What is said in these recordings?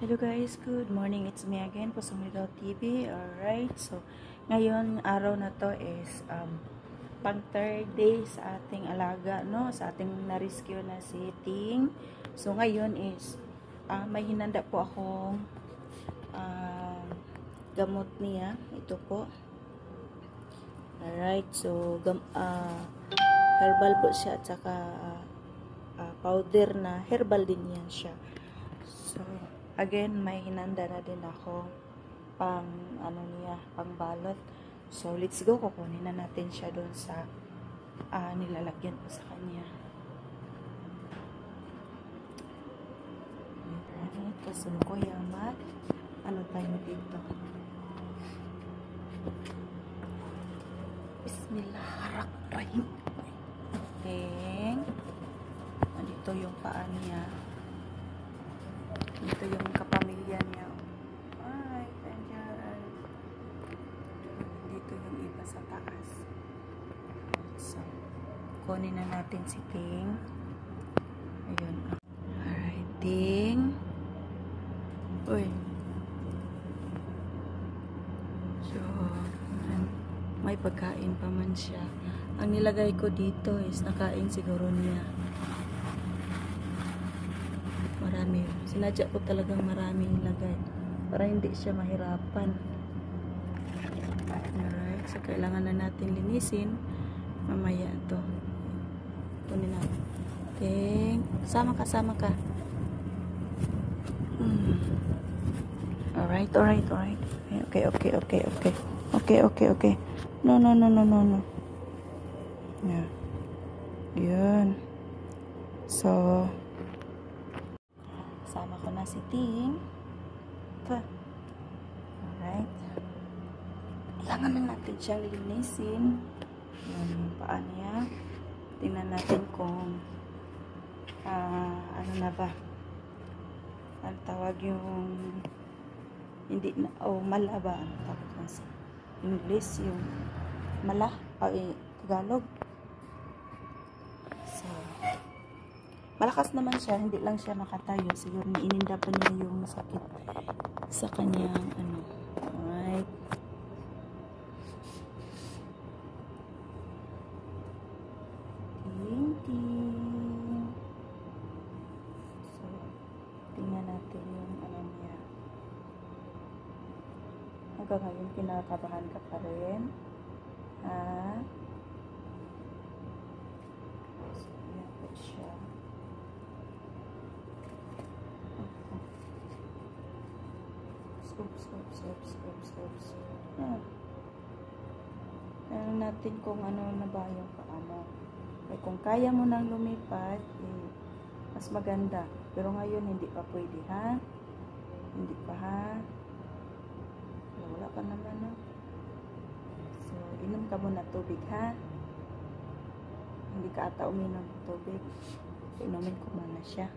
Hello guys, good morning. It's me again, Kusumligaw TV. Alright, so ngayon araw na to is pang third day sa ating alaga, no? Sa ating na-rescue na si Ting. So ngayon is may hinanda po akong gamot niya. Ito po. Alright, so herbal po siya at saka powder na herbal din yan siya. So again, may hinanda na din ako pang pang balot. So let's go, kukunin na natin siya doon sa nilalagyan ko sa kanya. Kasunod ko yamat. Ano tayo dito? Bismillahirrahmanirrahim. Okay. Dito yung paa niya. Dito yung kapamilya niya. Alright, andyan. Dito yung iba sa taas. So, kunin na natin si Ting. Ayun. Alright, Ting. Uy. So, may pagkain pa man siya. Ang nilagay ko dito is nakain siguro niya. Marami. Sinadya ko talagang marami ilagay para hindi siya mahirapan. Alright. So, kailangan na natin linisin. Mamaya ito. Kunin natin. Ting. Sama ka. Alright. Okay. No. Yeah. Yun. So, sama ko na si Ting. Ito. Alright. Kailangan na natin siyang linisin. Yung paa niya. Tingnan natin kung ano na ba. Ang tawag yung hindi na, mala ba? Ang tawag sa English yung mala. Tagalog. So, malakas naman siya, hindi lang siya makatayo. Siguro ininda pa niya yung sakit sa kanyang Alright. Ting. So, tingnan natin yung niya. Hanggang ngayon, kinakabahan ka pa rin. So, yan po siya. Oops. Yan. Tignan natin kung ano na ba yung paano. Kung kaya mo nang lumipad, mas maganda. Pero ngayon, hindi pa pwede, ha? Hindi pa, ha? Wala pa naman, no? So, inom ka muna tubig, ha? Hindi ka ata uminom tubig. So, inumin ko muna siya.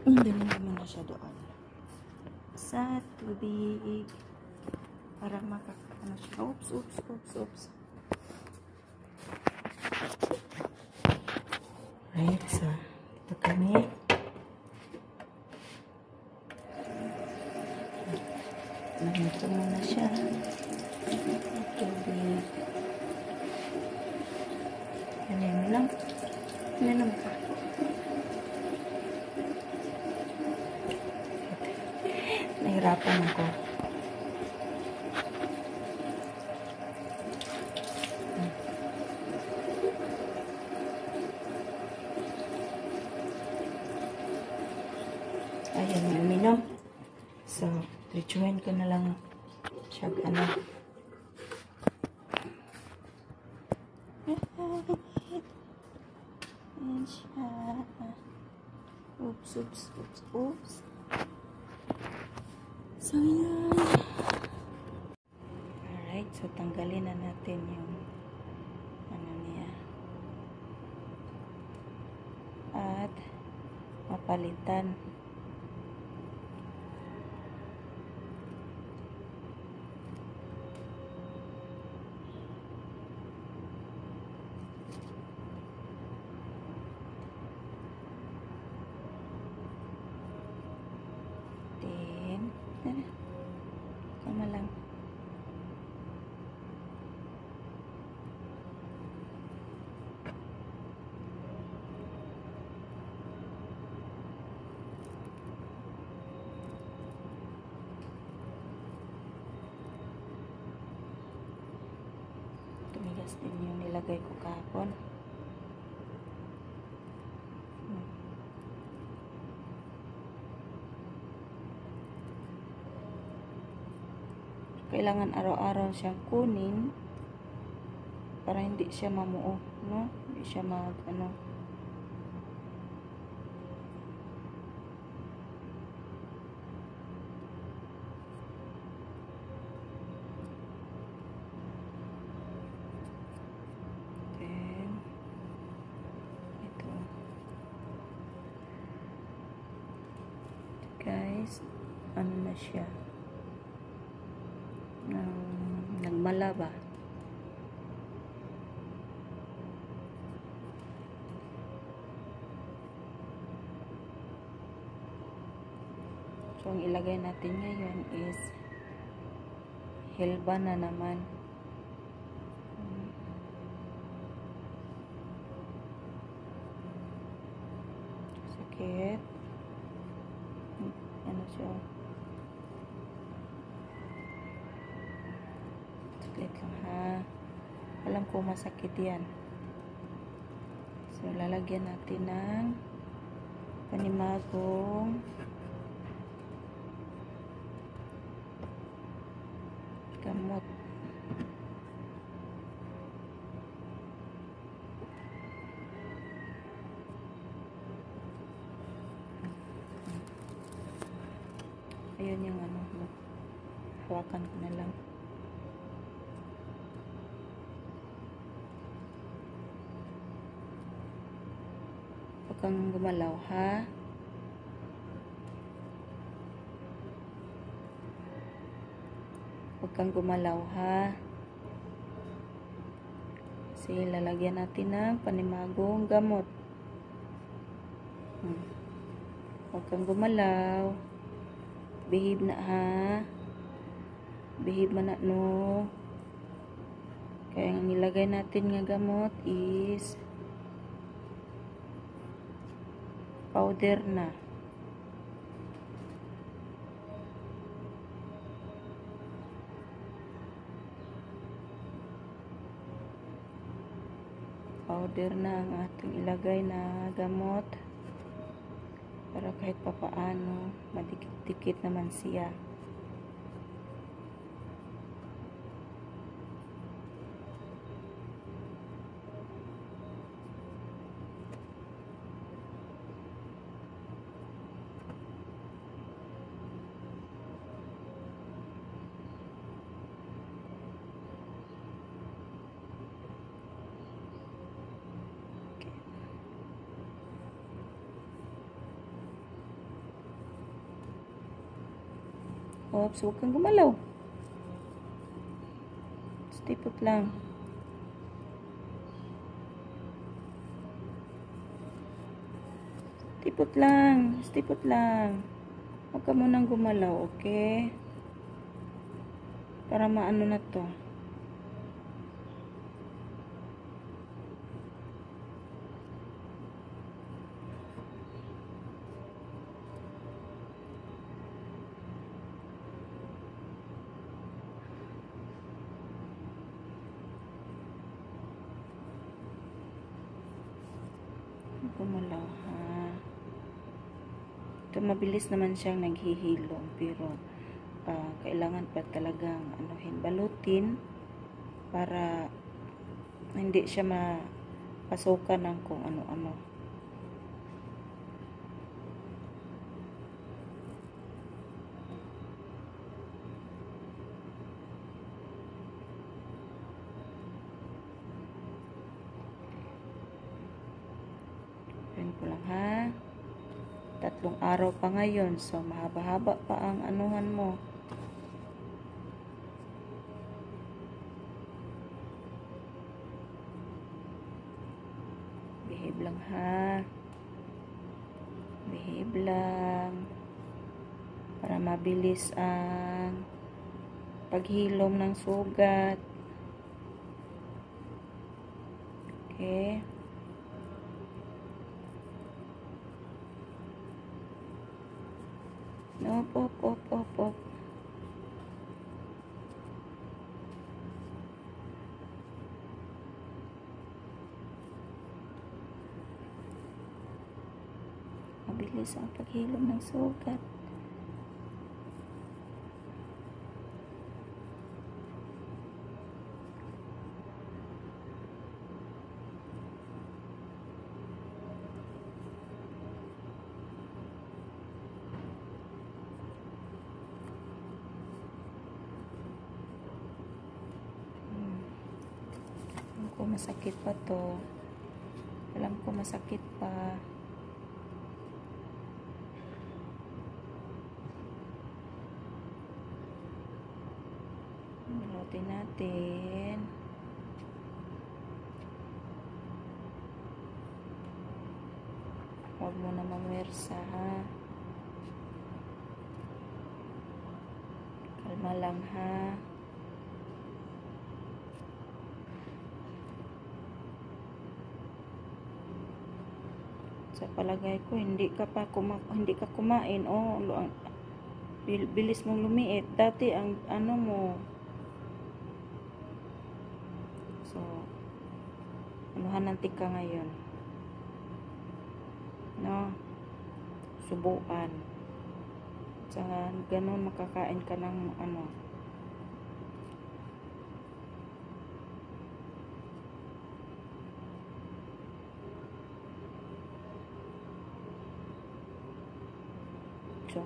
Inumin ko muna siya doon. Sa tubig. Para makakano siya. Oops. Right, so, ito kami. Nandito muna siya. Tubig. Ano lang. Ano ka? Nahirapan ako. Ayan, uminom. So, diretsuhin ko na lang siya, Ayan siya. Oops. So, yan. Alright, so tanggalin na natin yung niya. At mapalitan. Matigas din yung nilagay ko kahapon. Kailangan araw-araw siyang kunin para hindi siya mamuo, no? Hindi siya mag Then ito guys, na siya, nagmalaba. So, ang ilagay natin ngayon is hilba na naman. Sakit. Ano siya? Sakit lang ha. Alam ko masakit yan. So, lalagyan natin ng panimagong gamot. Ayun yung hawakan ko na lang. Huwag kang gumalaw ha. Huwag kang gumalaw ha. Kasi lalagyan natin ng panimagong gamot. Huwag kang gumalaw. Behave na ha. Behave man na no. Kaya ang nilagay natin nga gamot is powder na. Powder na ang ating ilagay na gamot para kahit papaano madikit-dikit naman siya. Oops, huwag kang gumalaw. Stay put lang. Stay put lang. Stay put lang. Huwag ka munang gumalaw, okay? Para maano na to. Gumalaw ha. Ito mabilis naman siyang naghihilom, pero kailangan pa talagang balutin para hindi siya mapasukan ng kung ano-ano. Ko lang ha. 3 araw pa ngayon, so mahaba-haba pa ang anuhan mo. Behave lang ha. Behave lang para mabilis ang paghilom ng sugat. Okay. Op. mabilis ang paghilom ng sugat. Kung masakit pa to, alam ko masakit pa. Balutin natin. Huwag mo na mamersa, ha. Kalma lang, ha. Sa palagay ko hindi ka kumain. Bilis mong lumiit. Dati ang ano mo. So anuhan nanti ka ngayon, no? Subukan. Sa ganun makakain ka ng ano. So,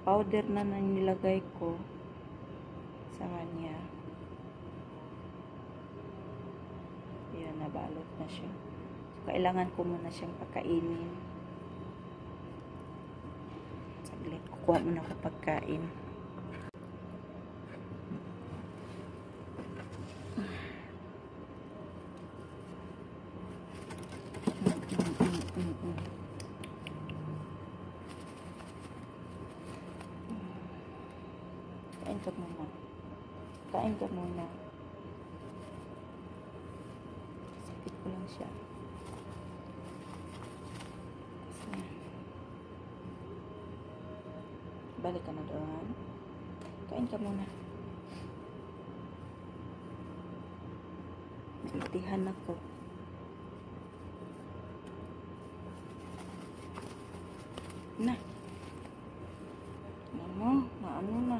powder na nilagay ko sa kanya. Ayan, nabalot na siya. So, kailangan ko muna siyang pakainin. Saglit, kukuha muna ako pagkain. Kain ka muna. Kain ka muna. Sakit ko lang siya. So, balik ka na doon. Kain ka muna. Naitihan ako. Na. Ano na.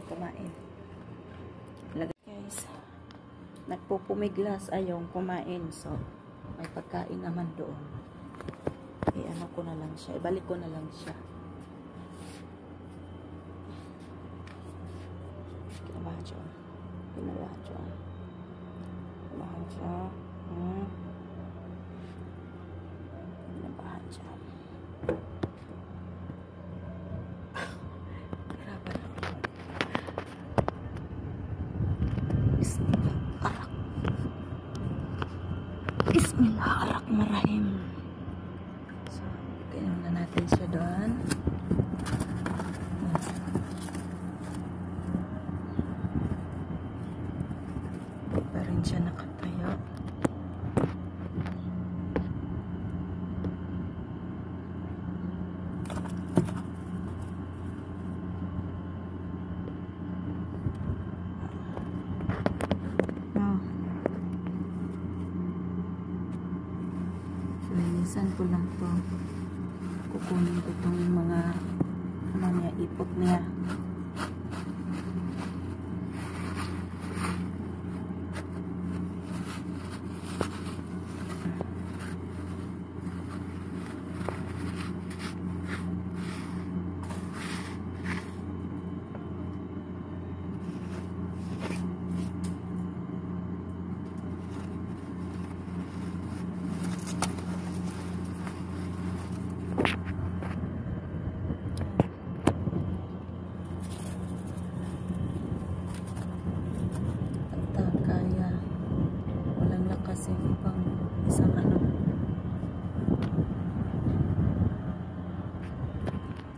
Kumain. Guys, nagpupumiglas ayong kumain. So, may pagkain naman doon. Ano ko na lang siya. Ibalik ko na lang siya. Kinabahan siya. Kinabahan siya. Kinabahan siya. Kinabahan siya. Bismillahirrahmanirrahim. So, tingnan na natin siya doon. Hindi pa rin siya nakatayo. Linisan ko lang to. Kukunin ko itong mga ipot niya.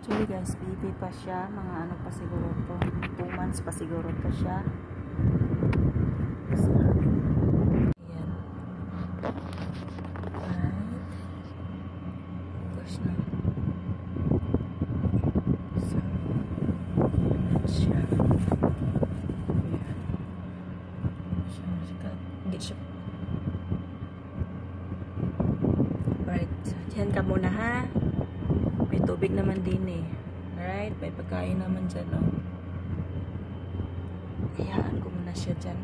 Actually guys, baby pa siya. Mga ano pa siguro to. 2 months pa siguro to siya. So, ayan. Right. Gosh na. So, ayan siya. Ayan. Hindi siya. Alright. Diyan ka muna ha. May tubig naman din eh. Alright, may pagkain naman dyan, no? Hayaan ko muna siya dyan.